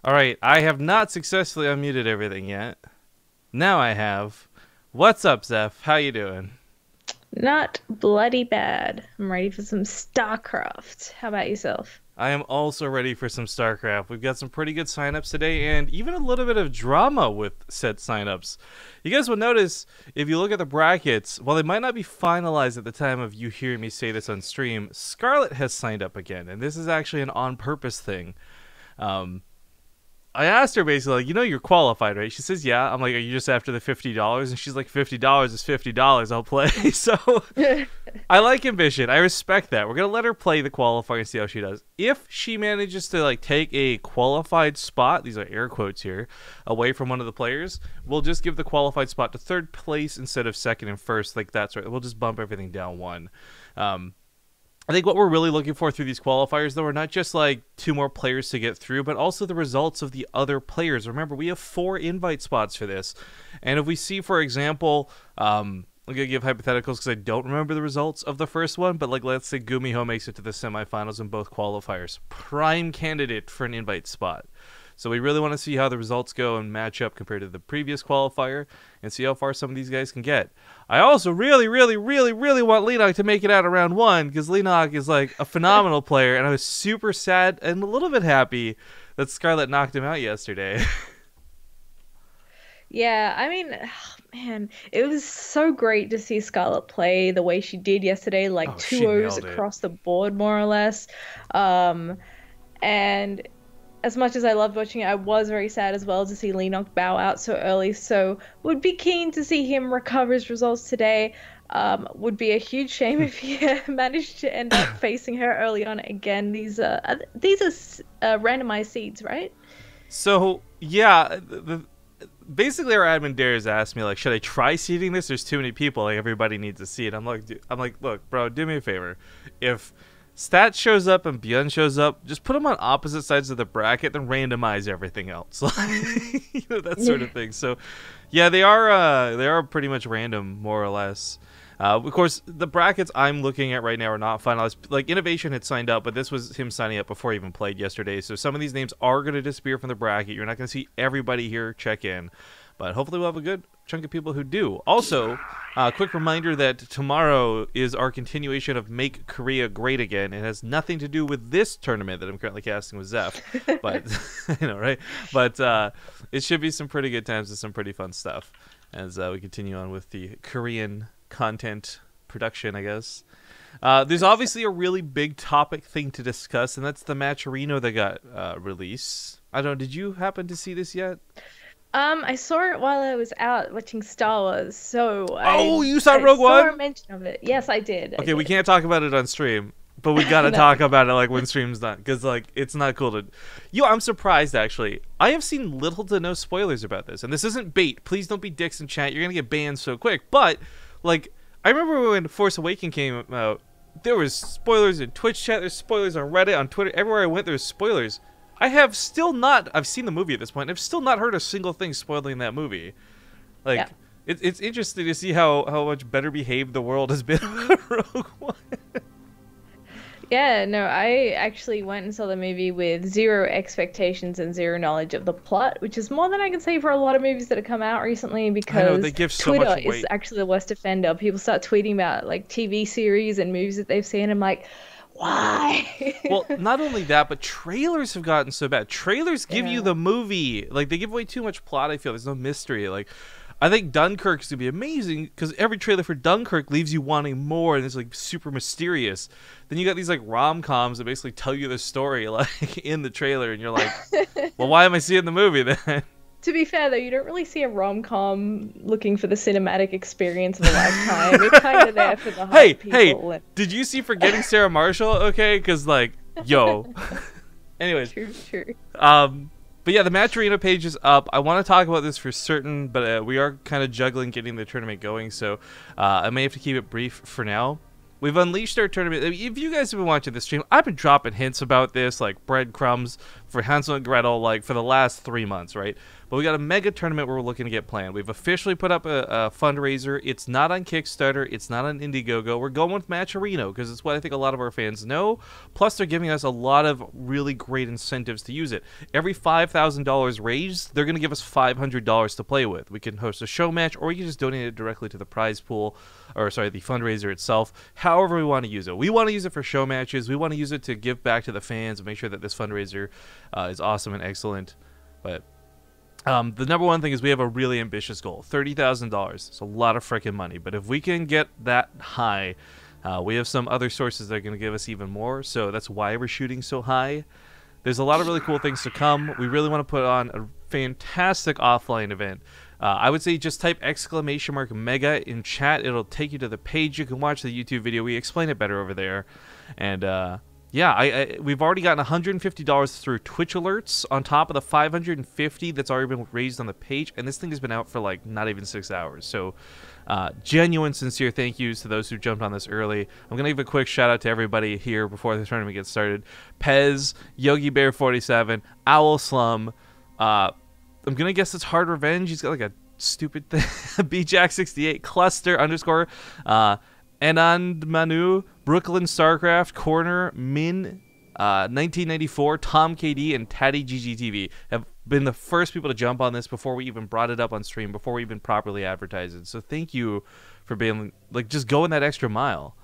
Alright, I have not successfully unmuted everything yet. Now I have. What's up, Zeph? How you doing? Not bloody bad. I'm ready for some StarCraft. How about yourself? I am also ready for some StarCraft. We've got some pretty good signups today, and even a little bit of drama with said signups. You guys will notice, if you look at the brackets, while they might not be finalized at the time of you hearing me say this on stream, Scarlet has signed up again, and this is actually an on-purpose thing. I asked her basically, like, you know you're qualified, right? She says, yeah. I'm like, are you just after the $50? And she's like, $50 is $50. I'll play. So I like ambition. I respect that. We're going to let her play the qualifier and see how she does. If she manages to, like, take a qualified spot, these are air quotes here, away from one of the players, we'll just give the qualified spot to third place instead of second and first. Like, that's right. We'll just bump everything down one. I think what we're really looking for through these qualifiers, though, are not just like 2 more players to get through, but also the results of the other players. Remember, we have 4 invite spots for this. And if we see, for example, I'm going to give hypotheticals because I don't remember the results of the first one, but like let's say Gumiho makes it to the semifinals in both qualifiers. Prime candidate for an invite spot. So we really want to see how the results go and match up compared to the previous qualifier and see how far some of these guys can get. I also really want Leenock to make it out of round 1 because Leenock is like a phenomenal player, and I was super sad and a little bit happy that Scarlet knocked him out yesterday. Yeah, I mean, man, it was so great to see Scarlett play the way she did yesterday, like Oh, she 2-0s nailed it. across the board, more or less. And as much as I loved watching it, I was very sad as well to see Leenock bow out so early. So would be keen to see him recover his results today. Would be a huge shame if he managed to end up facing her early on again. These are randomized seeds, right? So, yeah, basically our admin dares asked me, like, should I try seeding this? There's too many people. Like, everybody needs a seed. I'm like, look, bro, do me a favor. If Stat shows up and Bjorn shows up, just put them on opposite sides of the bracket, then randomize everything else. You know, that sort of thing. So, yeah, they are pretty much random, more or less. Of course, the brackets I'm looking at right now are not finalized. Like, Innovation had signed up, but this was him signing up before he even played yesterday. So some of these names are going to disappear from the bracket. You're not going to see everybody here check in. But hopefully we'll have a good chunk of people who do. Also, quick reminder that tomorrow is our continuation of Make Korea Great Again. It has nothing to do with this tournament that I'm currently casting with Zeph. But, you know, right? But it should be some pretty good times and some pretty fun stuff as we continue on with the Korean content production, I guess. There's obviously a really big topic thing to discuss, and that's the Matcherino that got released. I don't know, did you happen to see this yet? I saw it while I was out watching Star Wars, so you saw Rogue saw One? a mention of it. Yes, I did. Okay, we can't talk about it on stream, but we gotta No. talk about it like when stream's done, because like it's not cool to. I'm surprised actually. I have seen little to no spoilers about this, and this isn't bait. Please don't be dicks in chat. You're gonna get banned so quick. But like, I remember when Force Awakens came out, there was spoilers in Twitch chat. There's spoilers on Reddit, on Twitter. Everywhere I went, there's spoilers. I've seen the movie at this point. I've still not heard a single thing spoiling that movie. Like, Yeah. it's interesting to see how much better behaved the world has been about Rogue One. Yeah, no, I actually went and saw the movie with 0 expectations and 0 knowledge of the plot, which is more than I can say for a lot of movies that have come out recently because they give so Twitter much is weight. actually the worst offender. People start tweeting about like TV series and movies that they've seen. I'm like, why? Well, not only that, but trailers have gotten so bad. Trailers give you Yeah. the movie. Like, they give away too much plot, I feel. There's no mystery. Like, I think Dunkirk is going to be amazing because every trailer for Dunkirk leaves you wanting more, and it's, like, super mysterious. Then you got these, like, rom-coms that basically tell you the story, like, in the trailer, and you're like, well, why am I seeing the movie then? To be fair, though, you don't really see a rom-com looking for the cinematic experience of a lifetime. You're kind of there for the hype people. Hey, did you see Forgetting Sarah Marshall? Okay, because, like, yo. Anyways. True. But yeah, the Matcherino page is up. I want to talk about this for certain, but we are kind of juggling getting the tournament going, so I may have to keep it brief for now. We've unleashed our tournament. If you guys have been watching the stream, I've been dropping hints about this, like breadcrumbs for Hansel and Gretel, like for the last 3 months, right? But we got a mega tournament where we're looking to get planned. We've officially put up a fundraiser. It's not on Kickstarter. It's not on Indiegogo. We're going with Matcherino because it's what I think a lot of our fans know. Plus, they're giving us a lot of really great incentives to use it. Every $5,000 raised, they're going to give us $500 to play with. We can host a show match, or we can just donate it directly to the prize pool, or sorry, the fundraiser itself, however we want to use it. We want to use it for show matches. We want to use it to give back to the fans and make sure that this fundraiser is awesome and excellent. But the number one thing is we have a really ambitious goal, $30,000. It's a lot of freaking money, but if we can get that high, we have some other sources that are going to give us even more, so that's why we're shooting so high. There's a lot of really cool things to come. We really want to put on a fantastic offline event. I would say just type !mega in chat. It'll take you to the page. You can watch the YouTube video. We explain it better over there. And yeah, we've already gotten $150 through Twitch alerts on top of the $550 that's already been raised on the page. And this thing has been out for like not even 6 hours. So genuine, sincere thank yous to those who jumped on this early. I'm going to give a quick shout out to everybody here before the tournament gets started. Pez, Yogi Bear 47, Owl Slum. I'm going to guess it's Hard Revenge. He's got like a stupid thing. BJack68, Cluster _. Anand Manu, Brooklyn Starcraft, Corner, Min, 1994, Tom KD, and Tatty GGTV have been the first people to jump on this before we even brought it up on stream, before we even properly advertised it. So thank you for being, like, just going that extra mile.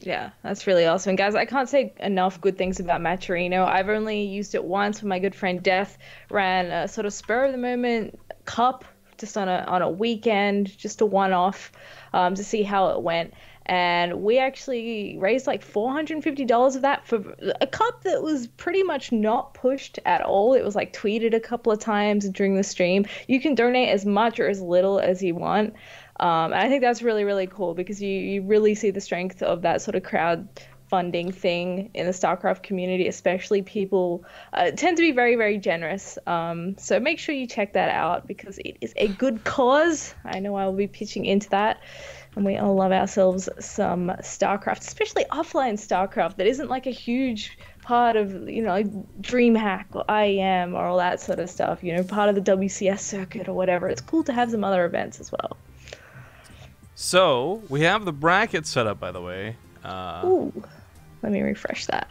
Yeah, that's really awesome. And guys, I can't say enough good things about Matcherino. I've only used it once when my good friend Death ran a sort of spur of the moment cup just on a weekend, just a one-off, to see how it went. And we actually raised like $450 of that for a cup that was pretty much not pushed at all. It was like tweeted a couple of times during the stream. You can donate as much or as little as you want. And I think that's really, really cool because you really see the strength of that sort of crowdfunding thing in the StarCraft community, especially people tend to be very, very generous. So make sure you check that out because it is a good cause. I know I will be pitching into that. And we all love ourselves some StarCraft, especially offline StarCraft that isn't like a huge part of, you know, DreamHack or IEM or all that sort of stuff, you know, part of the WCS circuit or whatever. It's cool to have some other events as well. So, we have the bracket set up, by the way. Ooh, let me refresh that.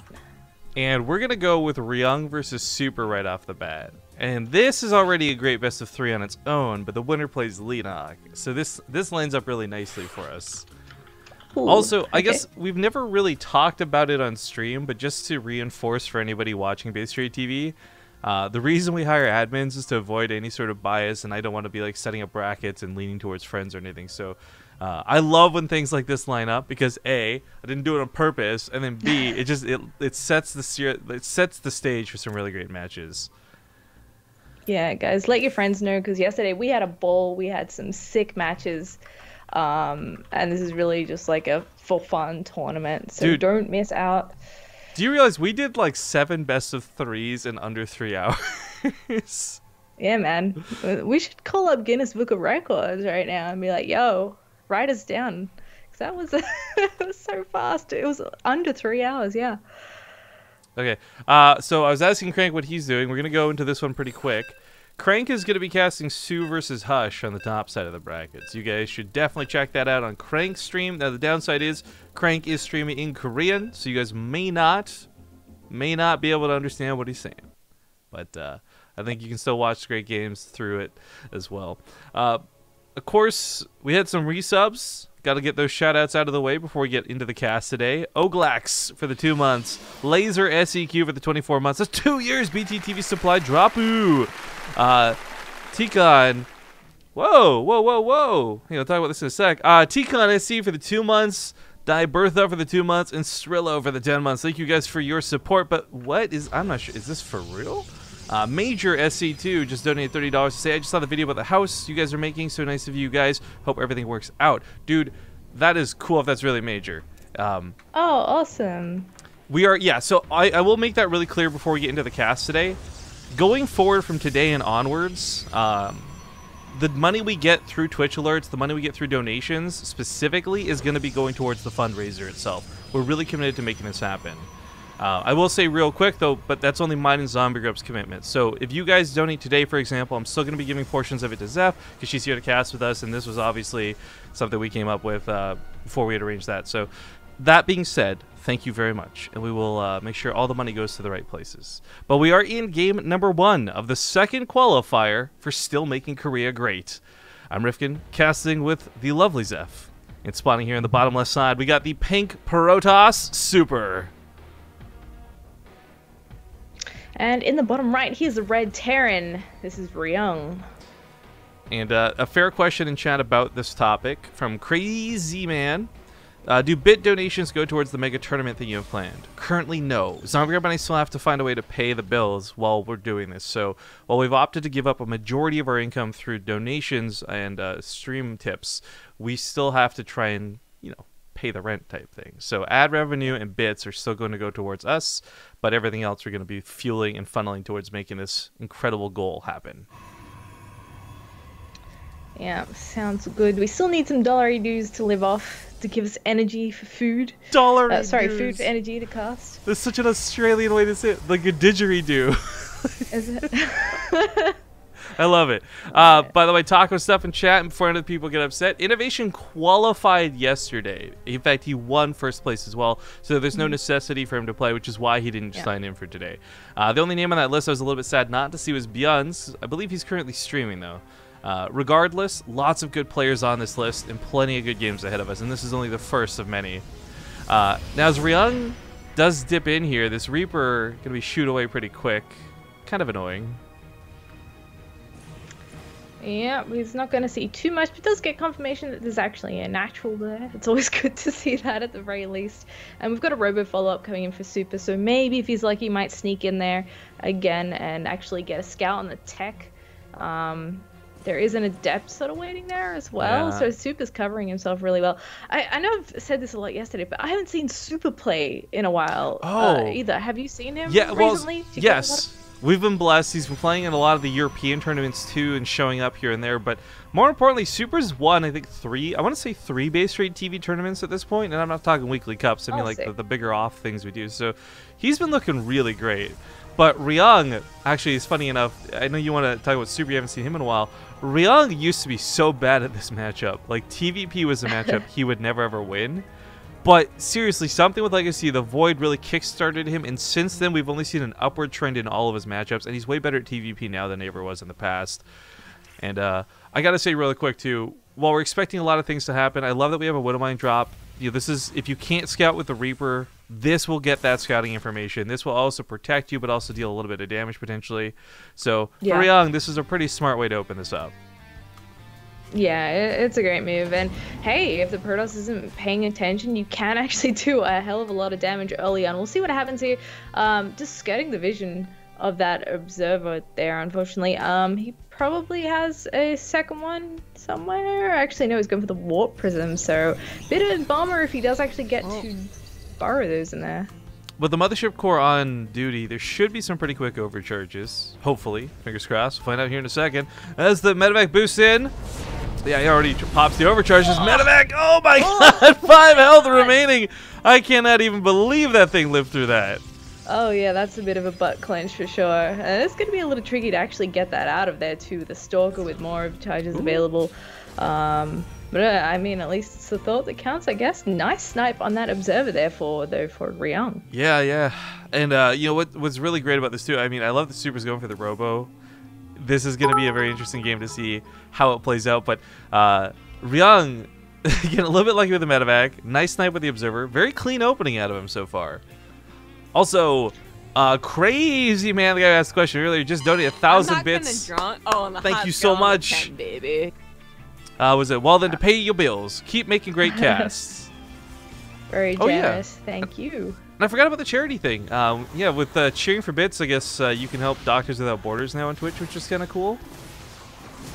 And we're going to go with Ryung versus Super right off the bat. And this is already a great best of 3 on its own, but the winner plays Leenock. So this lines up really nicely for us. Ooh, also, okay. I guess we've never really talked about it on stream, but just to reinforce for anybody watching BaseTradeTV, the reason we hire admins is to avoid any sort of bias, and I don't want to be like setting up brackets and leaning towards friends or anything. So I love when things like this line up because A, I didn't do it on purpose, and then B, it sets the stage for some really great matches. Yeah, guys, let your friends know because yesterday we had a ball. We had some sick matches. And this is really just like a for fun tournament. So Dude, don't miss out. Do you realize we did like 7 best of 3s in under 3 hours? Yeah, man. We should call up Guinness Book of Records right now and be like, yo, write us down. 'Cause that was, it was so fast. It was under 3 hours, yeah. Okay, so I was asking Crank what he's doing. We're going to go into this one pretty quick. Crank is going to be casting Sue versus Hush on the top side of the brackets. You guys should definitely check that out on Crank's stream. Now, the downside is Crank is streaming in Korean, so you guys may not be able to understand what he's saying. But I think you can still watch great games through it as well. Of course, we had some resubs. Got to get those shout-outs out of the way before we get into the cast today. Oglax for the 2 months. Laser SEQ for the 24 months. That's 2 years BTTV supply. Dropu. Tikon. Whoa. I'll talk about this in a sec. Tikon SC for the 2 months. Die Bertha for the 2 months. And Strillo for the 10 months. Thank you guys for your support. But what is... I'm not sure. Is this for real? Major SC2 just donated $30 to say, I just saw the video about the house you guys are making. So nice of you guys. Hope everything works out. Dude, that is cool if that's really major. Oh, awesome. We are, yeah, so I will make that really clear before we get into the cast today. Going forward from today and onwards, the money we get through Twitch alerts, the money we get through donations specifically is going to be going towards the fundraiser itself. We're really committed to making this happen. I will say real quick, though, but that's only mine and Zombie Grub's commitment. So if you guys donate today, for example, I'm still going to be giving portions of it to Zeph because she's here to cast with us, and this was obviously something we came up with before we had arranged that. So that being said, thank you very much, and we will make sure all the money goes to the right places. But we are in game number 1 of the second qualifier for Still Making Korea Great. I'm Rifkin, casting with the lovely Zeph. And spawning here in the bottom left side, we got the pink Protoss Super. And in the bottom right, here's the red Terran. This is Ryung. And a fair question in chat about this topic from Crazy Man. Do bit donations go towards the mega tournament that you have planned? Currently, no. Zombie Grub and I still have to find a way to pay the bills while we're doing this. So while we've opted to give up a majority of our income through donations and stream tips, we still have to try and, you know, pay the rent type thing. So ad revenue and bits are still going to go towards us, but everything else we're going to be fueling and funneling towards making this incredible goal happen. Yeah, sounds good. We still need some dollary dues to live off to give us energy for food. Dollary sorry, dues. Food for energy to cast. That's such an Australian way to say it, like a didgeridoo. Is it? I love it. By the way, taco stuff in chat and before other people get upset. Innovation qualified yesterday. In fact, he won first place as well. So there's no necessity for him to play, which is why he didn't sign in for today. The only name on that list I was a little bit sad not to see was Beyond's. I believe he's currently streaming though. Regardless, lots of good players on this list and plenty of good games ahead of us. And this is only the first of many. Now as Ryung does dip in here, this Reaper going to be shoot away pretty quick. Kind of annoying. Yeah, he's not going to see too much, but does get confirmation that there's actually a natural there. It's always good to see that at the very least. And we've got a robo follow-up coming in for Super, so maybe if he's lucky, he might sneak in there again and actually get a scout on the tech. There is an adept sort of waiting there as well, so Super's covering himself really well. I know I've said this a lot yesterday, but I haven't seen Super play in a while either. Have you seen him recently? Yes. We've been blessed. He's been playing in a lot of the European tournaments too and showing up here and there. But more importantly, Super's won, I think, three BaseTradeTV tournaments at this point. And I'm not talking weekly cups. I mean, like the bigger off things we do. So he's been looking really great. But Ryung, actually, is funny enough. I know you want to talk about Super. You haven't seen him in a while. Ryung used to be so bad at this matchup. Like, TVP was a matchup he would never, ever win. But seriously, something with Legacy, the Void really kickstarted him, and since then we've only seen an upward trend in all of his matchups, and he's way better at TVP now than he ever was in the past. And I gotta say really quick too, while we're expecting a lot of things to happen, I love that we have a Widowmine drop. You know, this is, if you can't scout with the Reaper, this will get that scouting information. This will also protect you, but also deal a little bit of damage potentially. So for Ryung, this is a pretty smart way to open this up. Yeah, it's a great move, and hey, if the Protoss isn't paying attention, you can actually do a hell of a lot of damage early on. We'll see what happens here. Just skirting the vision of that observer there, unfortunately. He probably has a second one somewhere. Actually, no, he's going for the Warp Prism, so bit of a bummer if he does actually get to borrow those in there. With the Mothership Core on duty, there should be some pretty quick overcharges. Hopefully. Fingers crossed. We'll find out here in a second. As the medevac boosts in. Yeah, he already pops the overcharges. Medevac! Oh my god! 5 health remaining! I cannot even believe that thing lived through that. Oh yeah, that's a bit of a butt clench for sure. And it's going to be a little tricky to actually get that out of there too. The Stalker with more overcharges available. But I mean, at least it's the thought that counts, I guess. Nice snipe on that observer there for Ryung. Yeah, yeah. And you know what's really great about this too? I mean, I love the Super's going for the Robo. This is going to be a very interesting game to see how it plays out. But Ryung, getting a little bit lucky with the medevac. Nice snipe with the observer. Very clean opening out of him so far. Also, Crazy Man, the guy who asked the question earlier, just donated 1,000 bits. Thank you so much. 10, baby. Was it? Well, then to pay your bills, keep making great casts. Very generous. Thank you. And I forgot about the charity thing. Yeah, with cheering for bits, I guess you can help Doctors Without Borders now on Twitch, which is kind of cool.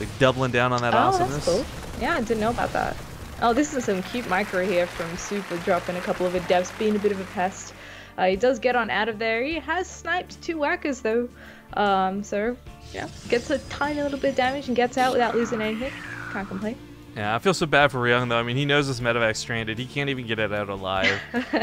Like doubling down on that awesomeness. That's cool. Yeah, I didn't know about that. Oh, this is some cute micro here from Super, dropping a couple of adepts, being a bit of a pest. He does get on out of there. He has sniped 2 whackers though. So yeah, gets a tiny little bit of damage and gets out without losing any hit. Can't complain. Yeah, I feel so bad for Ryung though. I mean, he knows this medevac's stranded. He can't even get it out alive.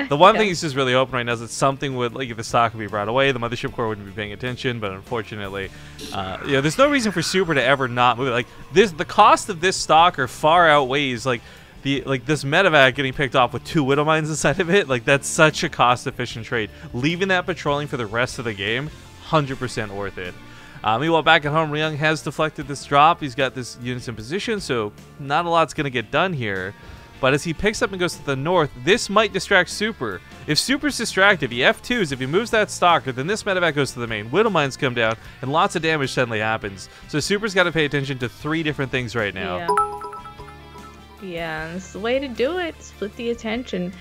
The one thing he's just really hoping right now is that something would, like, if the stock would be brought away, the mothership core wouldn't be paying attention. But unfortunately, there's no reason for Super to ever not move it. Like the cost of this stock far outweighs this medevac getting picked off with 2 Widow Mines inside of it. Like, that's such a cost-efficient trade. Leaving that patrolling for the rest of the game, 100% worth it. Meanwhile, back at home, Ryung has deflected this drop. He's got this units in position, so not a lot's going to get done here. But as he picks up and goes to the north, this might distract Super. If Super's distracted, he F2s. If he moves that stalker, then this medevac goes to the main. Widow Mines come down, and lots of damage suddenly happens. So Super's got to pay attention to 3 different things right now. Yeah, and it's the way to do it. Split the attention.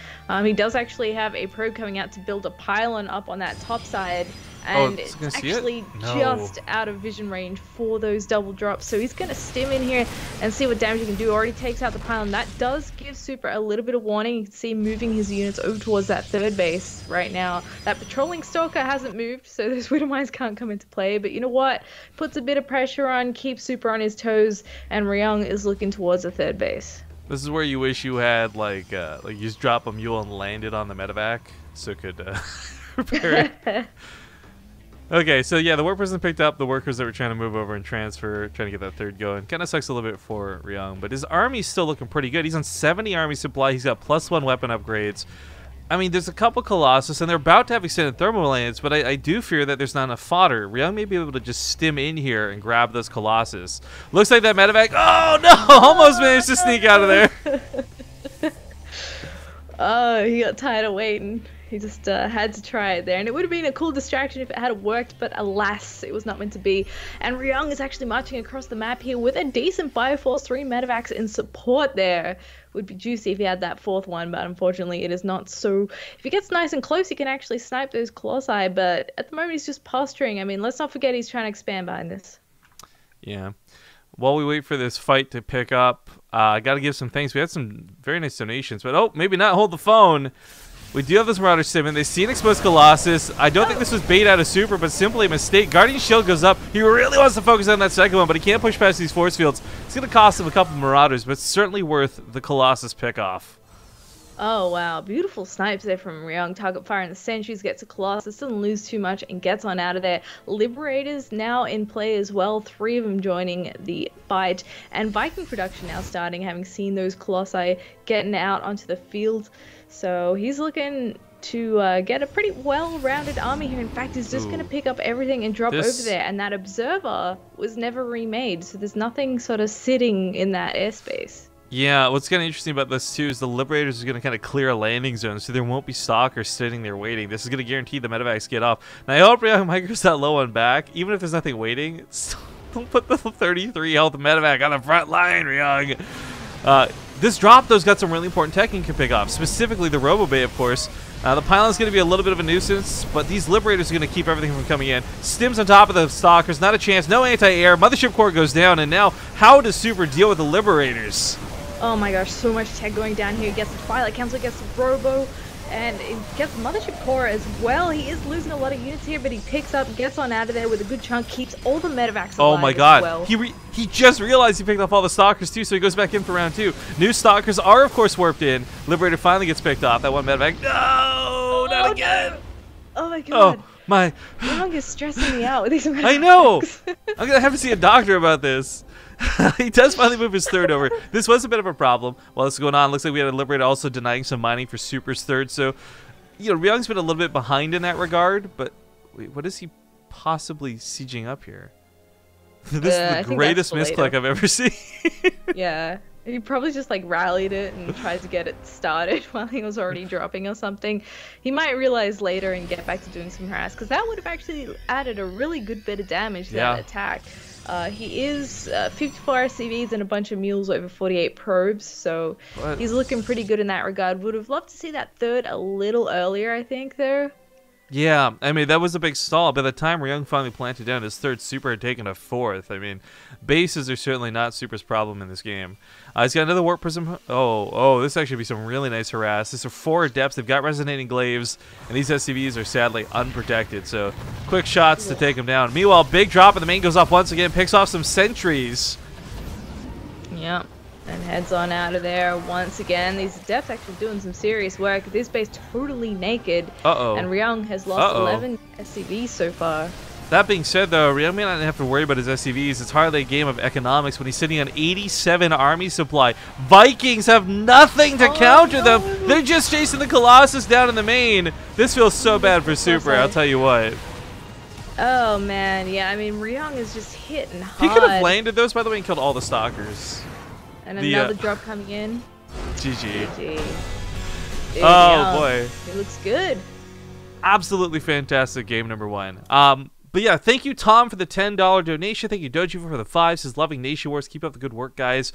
He does actually have a probe coming out to build a pylon up on that top side. And it's actually just out of vision range for those double drops. So he's going to stim in here and see what damage he can do. Already takes out the pylon. That does give Super a little bit of warning. You can see him moving his units over towards that 3rd base right now. That patrolling stalker hasn't moved, so those Widow Mines can't come into play. But you know what? Puts a bit of pressure on, keeps Super on his toes, and Ryung is looking towards the 3rd base. This is where you wish you had, like you just drop a mule and land it on the medevac so it could repair it. Okay, so yeah, the work person picked up the workers that were trying to move over and transfer, trying to get that 3rd going. Kind of sucks a little bit for Ryung, but his army's still looking pretty good. He's on 70 army supply. He's got +1 weapon upgrades. I mean, there's a couple Colossus, and they're about to have extended thermal lanes, but I do fear that there's not enough fodder. Ryung may be able to just stim in here and grab those Colossus. Looks like that medevac. Oh, no! Almost managed to sneak out of there. Oh, he got tired of waiting. He just had to try it there, and it would have been a cool distraction if it had worked, but alas, it was not meant to be. And Ryung is actually marching across the map here with a decent Fire Force, 3 medevacs in support there. Would be juicy if he had that 4th one, but unfortunately it is not. So if he gets nice and close, he can actually snipe those Colossi, but at the moment he's just posturing. I mean, let's not forget he's trying to expand behind this. Yeah. While we wait for this fight to pick up, I got to give some thanks. We had some very nice donations, but oh, maybe not hold the phone. We do have this Marauder Stim, and they see an exposed Colossus. I don't think this was bait out of Super, but simply a mistake. Guardian Shield goes up. He really wants to focus on that second one, but he can't push past these force fields. It's going to cost him a couple Marauders, but it's certainly worth the Colossus pickoff. Oh, wow. Beautiful snipes there from Ryung. Target fire in the sentries, gets a Colossus, doesn't lose too much, and gets on out of there. Liberators now in play as well. 3 of them joining the fight. And Viking production now starting, having seen those Colossi getting out onto the field. So he's looking to get a pretty well-rounded army here. In fact, he's just going to pick up everything and drop over there. And that observer was never remade, so there's nothing sort of sitting in that airspace. Yeah, what's kind of interesting about this too is the Liberators are going to kind of clear a landing zone, so there won't be stalkers sitting there waiting. This is going to guarantee the medevacs get off. Now I hope Ryung micros that low on back, even if there's nothing waiting. Don't put the 33 health medevac on the front line, Ryung. This drop, though, has got some really important tech you can pick off, specifically the Robo-Bay, of course. The pylon's going to be a little bit of a nuisance, but these Liberators are going to keep everything from coming in. Stims on top of the Stalkers, not a chance, no anti-air. Mothership core goes down, and now how does Super deal with the Liberators? Oh my gosh, so much tech going down here. Gets the Twilight Council, gets the Robo, and it gets Mothership Core as well. He is losing a lot of units here, but he picks up, gets on out of there with a good chunk, keeps all the medevacs alive. Oh my god, as well. He just realized he picked off all the Stalkers too, so he goes back in for round 2. New Stalkers are, of course, warped in. Liberator finally gets picked off. That one medevac. No, not again. No. Oh my god. Oh my. Ryung is stressing me out with these medevacs. I know. I'm going to have to see a doctor about this. He does finally move his 3rd over. This was a bit of a problem while this is going on. Looks like we had a Liberator also denying some mining for Super's 3rd. So, you know, Ryung's been a little bit behind in that regard. But wait, what is he possibly sieging up here? This is the greatest misclick I've ever seen. Yeah. He probably just like rallied it and tried to get it started while he was already dropping or something. He might realize later and get back to doing some harass, because that would have actually added a really good bit of damage to that attack. He is 54 RCVs and a bunch of mules over 48 probes, so he's looking pretty good in that regard. Would have loved to see that 3rd a little earlier, I think, there. Yeah, I mean, that was a big stall. By the time Ryung finally planted down, his 3rd Super had taken a 4th. I mean, bases are certainly not Super's problem in this game. He's got another Warp Prism. Oh, this actually be some really nice harass. These are 4 adepts. They've got Resonating Glaives, and these SCVs are sadly unprotected. So, quick shots to take them down. Meanwhile, big drop, and the main goes off once again, picks off some sentries. Yeah. And heads on out of there once again. These Adepts actually doing some serious work. This base totally naked. And Ryung has lost 11 SCVs so far. That being said, though, Ryung may not have to worry about his SCVs. It's hardly a game of economics when he's sitting on 87 army supply. Vikings have nothing to counter them. They're just chasing the Colossus down in the main. This feels so bad for Super, I'll tell you what. Oh, man. Yeah, I mean, Ryung is just hitting hard. He could have landed those, by the way, and killed all the Stalkers. And another drop coming in. GG. Dude, oh, boy. It looks good. Absolutely fantastic game number 1. But yeah, thank you, Tom, for the $10 donation. Thank you, Doji, for the 5. Says, loving Nation Wars. Keep up the good work, guys.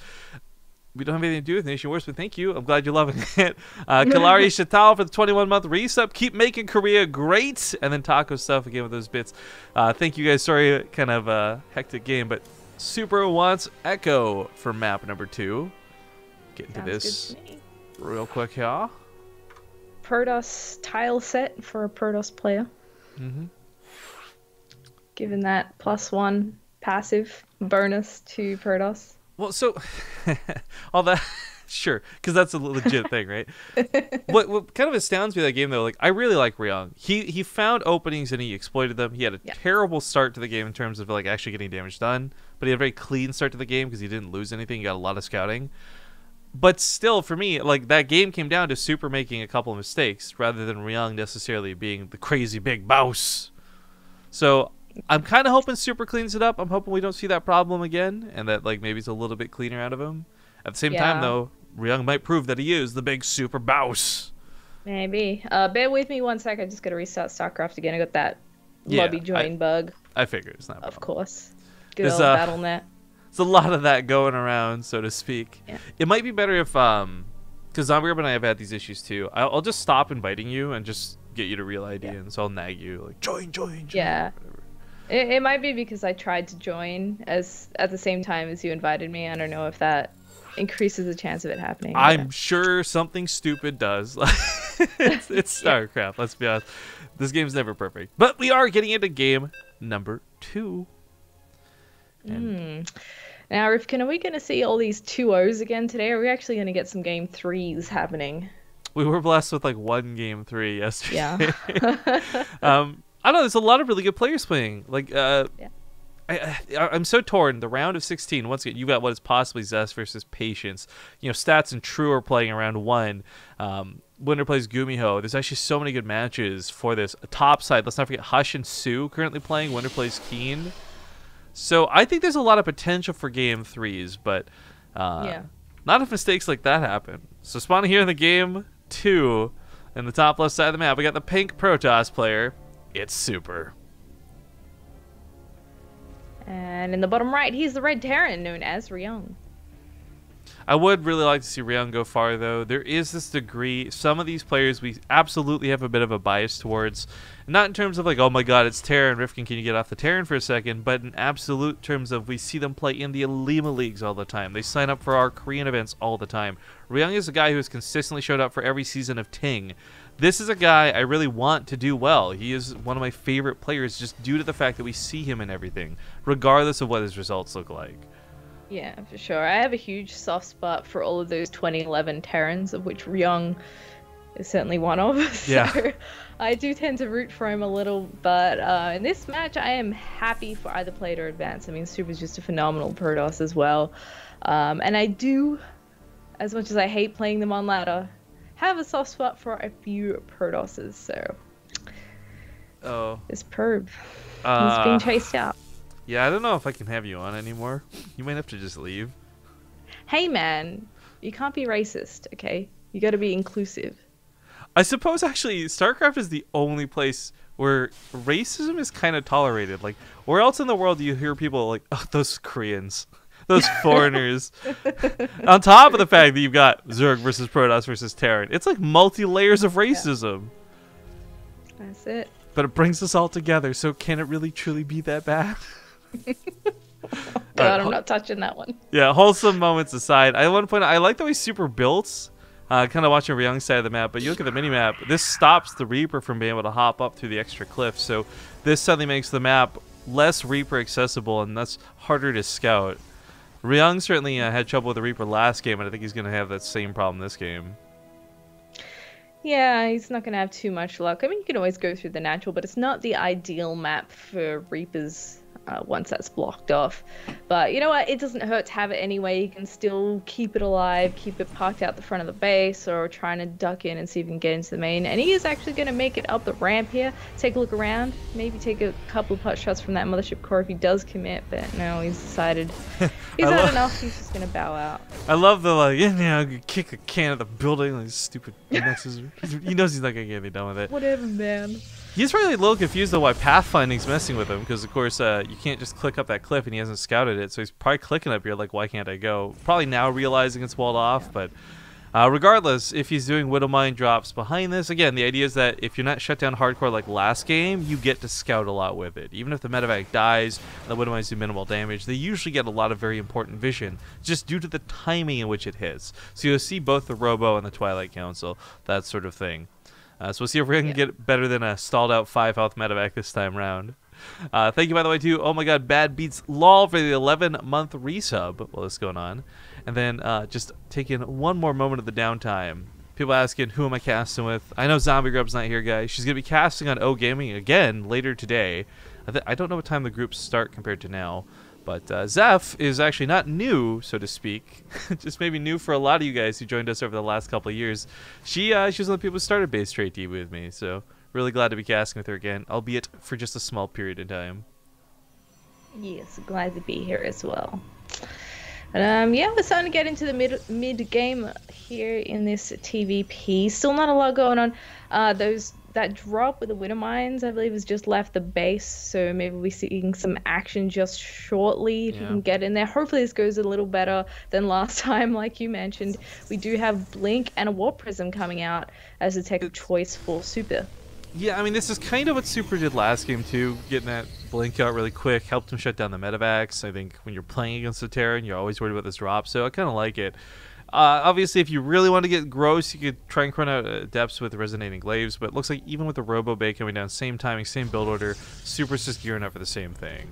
We don't have anything to do with Nation Wars, but thank you. I'm glad you're loving it. Kalari Shatal for the 21-month resub. Keep making Korea great. And then Taco Stuff again with those bits. Thank you guys. Sorry, kind of a hectic game, but Super wants Echo for map number 2. Get into this real quick here. Protoss tile set for a Protoss player. Given that +1 passive bonus to Protoss. Well, so all that, sure, because that's a legit thing, right? What kind of astounds me that game though, like I really like Ryung. He found openings and he exploited them. He had a terrible start to the game in terms of like actually getting damage done, but he had a very clean start to the game because he didn't lose anything. He got a lot of scouting. But still, for me, like that game came down to Super making a couple of mistakes rather than Ryung necessarily being the crazy big boss. So I'm kind of hoping Super cleans it up. I'm hoping we don't see that problem again, and that like maybe it's a little bit cleaner out of him. At the same time, though, Ryung might prove that he is the big super boss. Maybe. Bear with me 1 sec. I just got to restart StarCraft again. I got that lobby join bug. I figured it's not. Of course. Good old BattleNet. There's a lot of that going around, so to speak. Yeah. It might be better if because ZombieRub and I have had these issues too. I'll just stop inviting you and just get you to real ID, and so I'll nag you like join. Yeah. It might be because I tried to join at the same time as you invited me. I don't know if that increases the chance of it happening. I'm sure something stupid does. It's StarCraft, let's be honest. This game's never perfect. But we are getting into game number 2. Now, Rifkin, are we going to see all these 2-0s again today? Or are we actually going to get some game 3s happening? We were blessed with like 1 game 3 yesterday. Yeah. I don't know, there's a lot of really good players playing. Like, I'm so torn. The round of 16, once again, you got what is possibly Zest versus Patience. You know, Stats and True are playing around 1. Winter plays Gumiho. There's actually so many good matches for this. Top side, let's not forget Hush and Sue currently playing. Winter plays Keen. So I think there's a lot of potential for game 3s, but not if mistakes like that happen. So spawning here in the game 2, in the top left side of the map, we got the pink Protoss player. It's Super. And in the bottom right, he's the red Terran known as Ryung. I would really like to see Ryung go far, though. There is this degree. Some of these players we absolutely have a bit of a bias towards. Not in terms of like, oh my god, it's Terran. Rifkin, can you get off the Terran for a second? But in absolute terms of we see them play in the Alima Leagues all the time. They sign up for our Korean events all the time. Ryung is a guy who has consistently showed up for every season of Ting. This is a guy I really want to do well. He is one of my favorite players just due to the fact that we see him in everything, regardless of what his results look like. Yeah, for sure. I have a huge soft spot for all of those 2011 Terrans, of which Ryung is certainly one of. So I do tend to root for him a little, but in this match, I am happy for either player to advance. I mean, Super's just a phenomenal Protoss as well. And I do, as much as I hate playing them on ladder, have a soft spot for a few Protosses, so this perv is being chased out. Yeah, I don't know if I can have you on anymore. You might have to just leave. Hey man, you can't be racist, okay? You gotta be inclusive. I suppose actually StarCraft is the only place where racism is kind of tolerated. Like, where else in the world do you hear people like, oh, those Koreans, those foreigners? On top of the fact that you've got Zerg versus Protoss versus Terran. It's like multi-layers of racism. Yeah. That's it. But it brings us all together, so can it really truly be that bad? God, I'm not touching that one. Yeah, wholesome moments aside, I want to point out, I like the way Super built. Kind of watching Ryung's side of the map, but you look at the mini-map, this stops the Reaper from being able to hop up through the extra cliff, so this suddenly makes the map less Reaper accessible and thus harder to scout. Ryung certainly had trouble with the Reaper last game, and I think he's going to have that same problem this game. Yeah, he's not going to have too much luck. I mean, you can always go through the natural, but it's not the ideal map for Reapers once that's blocked off. But you know what? It doesn't hurt to have it anyway. You can still keep it alive, keep it parked out the front of the base, or trying to duck in and see if you can get into the main. And he is actually going to make it up the ramp here. Take a look around. Maybe take a couple of pot shots from that mothership core if he does commit. But no, he's decided he's had enough. He's just going to bow out. I love the, like, kick a can at the building. Like, stupid nexus. He knows he's not going to get anything done with it. Whatever, man. He's probably a little confused though why pathfinding's messing with him, because of course you can't just click up that cliff and he hasn't scouted it, so he's probably clicking up here like, why can't I go? Probably now realizing it's walled off, but regardless, if he's doing Widow Mine drops behind this, again, the idea is that if you're not shut down hardcore like last game, you get to scout a lot with it. Even if the medevac dies and the Widow Mines do minimal damage, they usually get a lot of very important vision, just due to the timing in which it hits. So you'll see both the Robo and the Twilight Council, that sort of thing. So we'll see if we can get better than a stalled out 5 health medevac this time round. Thank you, by the way, to Oh My God Bad Beats LOL for the 11-month resub while this is going on. And then just taking one more moment of the downtime. People asking, who am I casting with? I know Zombie Grub's not here, guys. She's going to be casting on O Gaming again later today. I don't know what time the groups start compared to now. But Zeph is actually not new, so to speak. Just maybe new for a lot of you guys who joined us over the last couple of years. She was one of the people who started BaseTradeTV with me, so really glad to be casting with her again, albeit for just a small period of time. Yes, glad to be here as well. Yeah, we're starting to get into the mid game here in this TVP. Still not a lot going on. That drop with the Widow Mines, I believe, has just left the base, so maybe we'll be seeing some action just shortly if you can get in there. Hopefully this goes a little better than last time, like you mentioned. We do have Blink and a Warp Prism coming out as a tech of choice for Super. Yeah, I mean, this is kind of what Super did last game, too. Getting that Blink out really quick helped him shut down the medevacs. I think when you're playing against the Terran, you're always worried about this drop, so I kind of like it. Obviously, if you really want to get gross, you could try and crunch out depths with Resonating Glaives, but it looks like even with the Robo Bay coming down, same timing, same build order, Super's just gearing up for the same thing.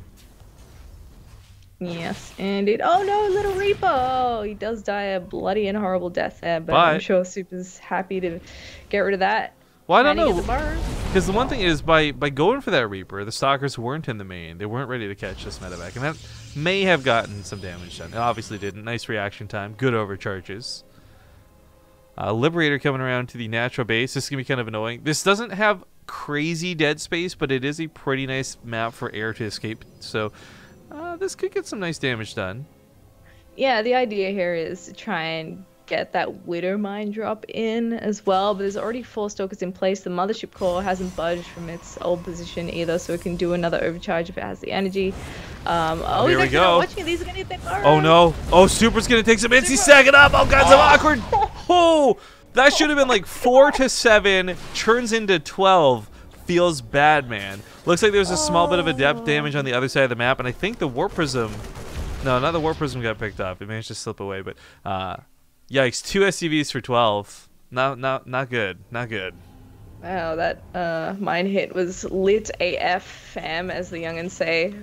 Yes, and oh no, Little Reaper! Oh, he does die a bloody and horrible death there, but I'm sure Super's happy to get rid of that. Well, I don't know, because the one thing is, by going for that Reaper, the Stalkers weren't in the main. They weren't ready to catch this medevac, and that may have gotten some damage done. It obviously didn't. Nice reaction time. Good overcharges. Liberator coming around to the natural base. This is going to be kind of annoying. This doesn't have crazy dead space, but it is a pretty nice map for air to escape. So this could get some nice damage done. Yeah, the idea here is to try and get that Widow Mine drop in as well, but there's already 4 Stalkers in place. The Mothership Core hasn't budged from its old position either, so it can do another overcharge if it has the energy. Oh, here we go. Watching. These are gonna hit that bar. Oh no! Oh, Super's gonna take some hits. He's sagging up. All kinds of awkward. Oh, that should have been like 4 to 7. Turns into 12. Feels bad, man. Looks like there's a small bit of a depth damage on the other side of the map, and I think the Warp Prism. No, not the Warp Prism got picked up. It managed to slip away, but yikes! 2 SCVs for 12. Not good. Not good. Wow, that mine hit was lit AF, fam, as the youngins say.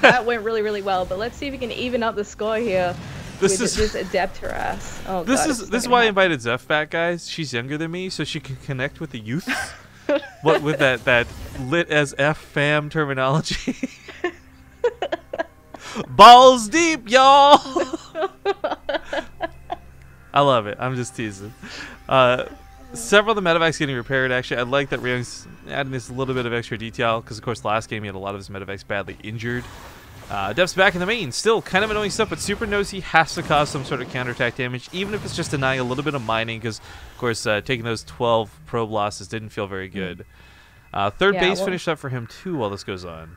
That went really, really well. But let's see if we can even up the score here. This adept harass. Oh, this is why I invited Zeph back, guys. She's younger than me, so she can connect with the youth. What with that lit as F fam terminology. Balls deep, y'all. I love it. I'm just teasing. Several of the medevacs getting repaired, actually. I like that Ryung's adding this little bit of extra detail, because, of course, last game he had a lot of his medevacs badly injured. Dev's back in the main. Still kind of annoying stuff, but Super knows he has to cause some sort of counterattack damage, even if it's just denying a little bit of mining, because, of course, taking those 12 probe losses didn't feel very good. Third base finished up for him, too, while this goes on.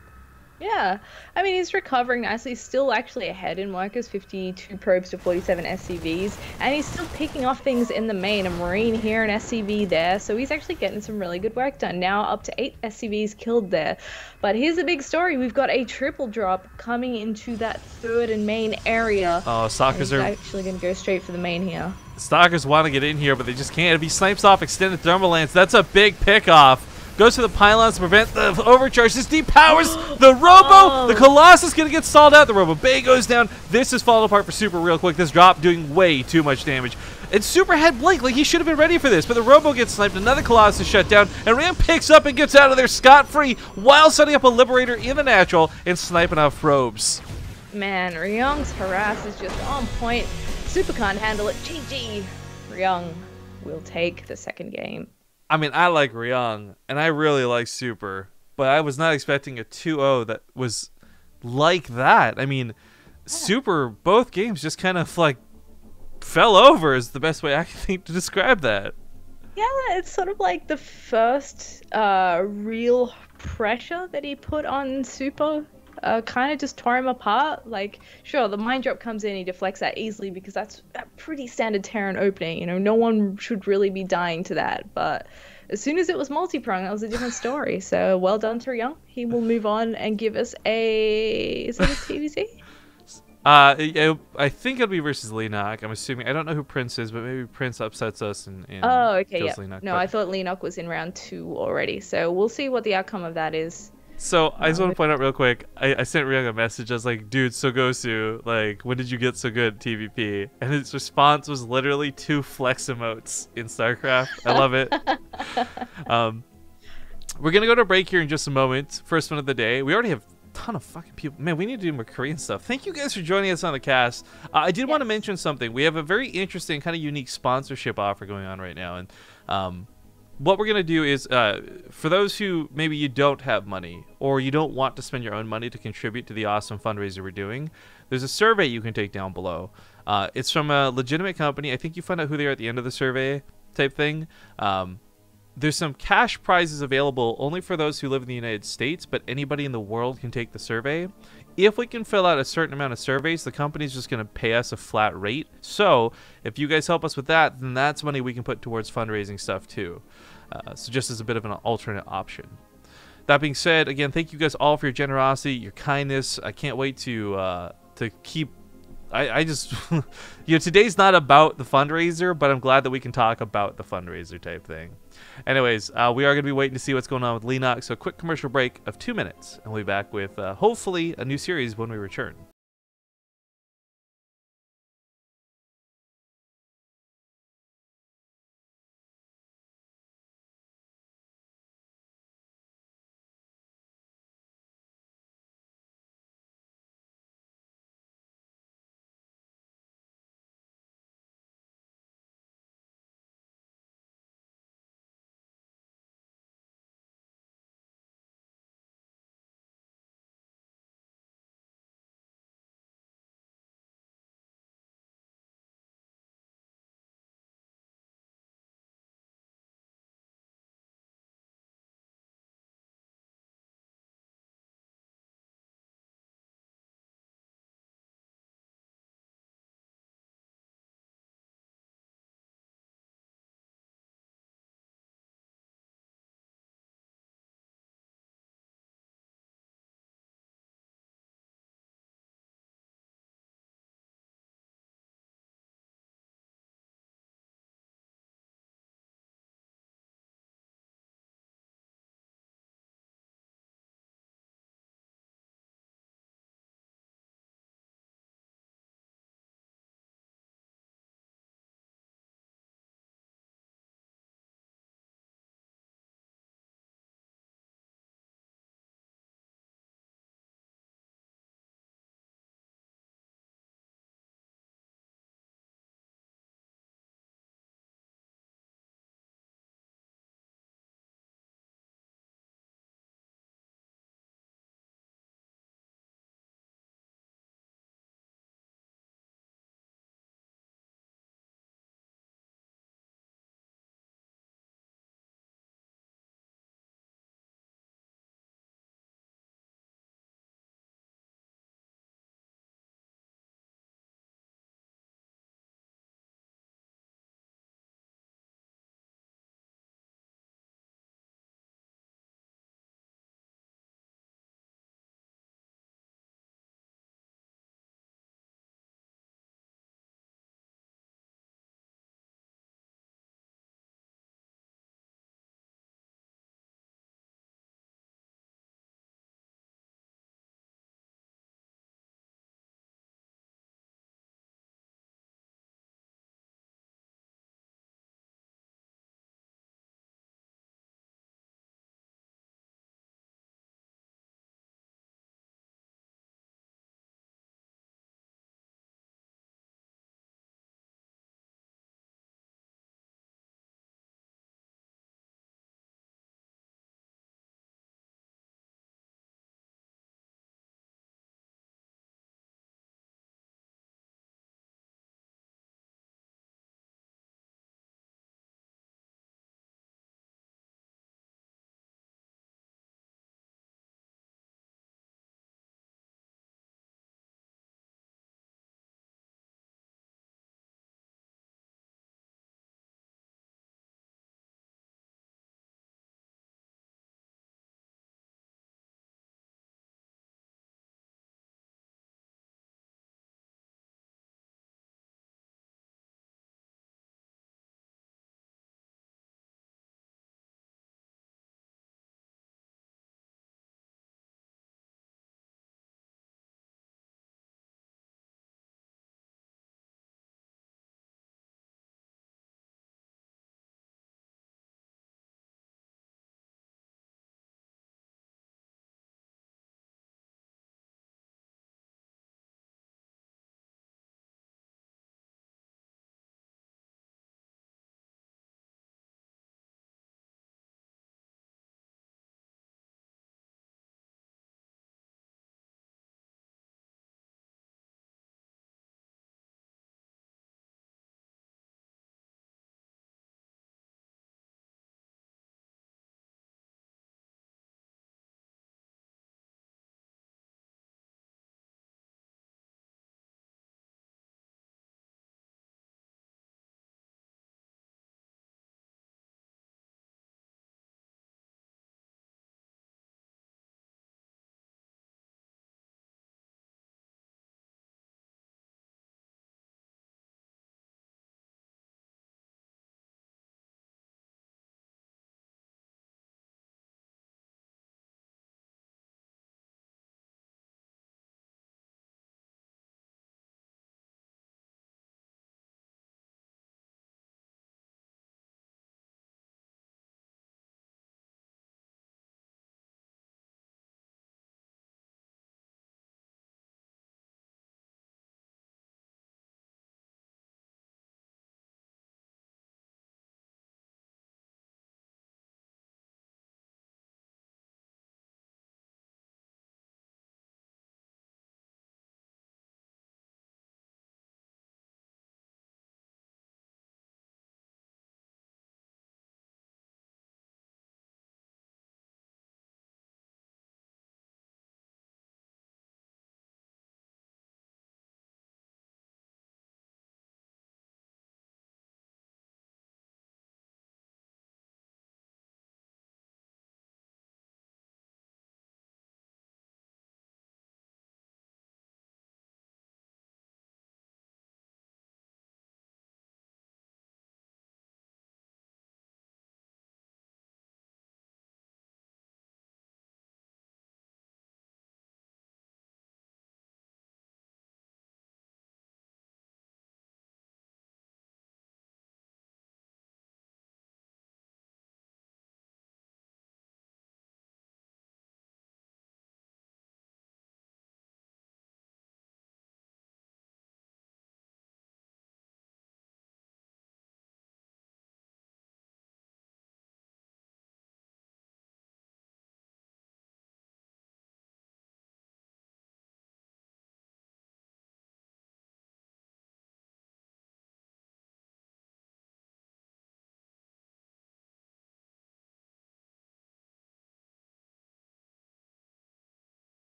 Yeah, I mean, he's recovering nicely. He's still actually ahead in workers, 52 probes to 47 SCVs, and he's still picking off things in the main, a Marine here, an SCV there, so he's actually getting some really good work done. Now up to 8 SCVs killed there. But here's a big story. We've got a triple drop coming into that third and main area. Oh, Stalkers are actually going to go straight for the main here. Stalkers want to get in here, but they just can't. If he snipes off extended thermal lance, that's a big pick-off. Goes to the pylons to prevent the overcharge. This depowers the Robo. The Colossus is going to get stalled out. The Robo Bay goes down. This is falling apart for Super real quick. This drop doing way too much damage. And Super had Blink. Like, he should have been ready for this. But the Robo gets sniped. Another Colossus shut down. And Ryung picks up and gets out of there scot-free while setting up a Liberator in the natural and sniping off probes. Man, Ryung's harass is just on point. Super can't handle it. GG. Ryung will take the second game. I mean, I like Ryung, and I really like Super, but I was not expecting a 2-0 that was like that. I mean, Super, both games just kind of, like, fell over is the best way I can think to describe that. Yeah, it's sort of like the first real pressure that he put on Super. Kind of just tore him apart. Like, sure, the mind drop comes in, he deflects that easily because that's a pretty standard Terran opening. You know, no one should really be dying to that. But as soon as it was multi-prong, that was a different story. So well done to Ryung. He will move on and give us a... Is it a PvT? I think it'll be versus Leenock. I'm assuming. I don't know who Prince is, but maybe Prince upsets us and oh, okay, kills yeah. Leenock, No, I thought Leenock was in round 2 already. So we'll see what the outcome of that is. So I just want to point out real quick, I sent Ryung a message. I was like, dude, Sogosu, like, when did you get so good at TVP? And his response was literally 2 flex emotes in StarCraft. I love it. We're going to go to a break here in just a moment. First one of the day. We already have a ton of fucking people. Man, we need to do more Korean stuff. Thank you guys for joining us on the cast. I did want to mention something. We have a very interesting, kind of unique sponsorship offer going on right now. And what we're going to do is, for those who maybe you don't have money or you don't want to spend your own money to contribute to the awesome fundraiser we're doing, there's a survey you can take down below. It's from a legitimate company. I think you find out who they are at the end of the survey type thing. There's some cash prizes available only for those who live in the United States, but anybody in the world can take the survey. If we can fill out a certain amount of surveys, the company's just going to pay us a flat rate. So if you guys help us with that, then that's money we can put towards fundraising stuff too. So just as a bit of an alternate option. That being said, again, thank you guys all for your generosity, your kindness. I can't wait to keep... I just... you know, today's not about the fundraiser, but I'm glad that we can talk about the fundraiser type thing. Anyways, we are going to be waiting to see what's going on with Leenock, so a quick commercial break of 2 minutes, and we'll be back with hopefully a new series when we return.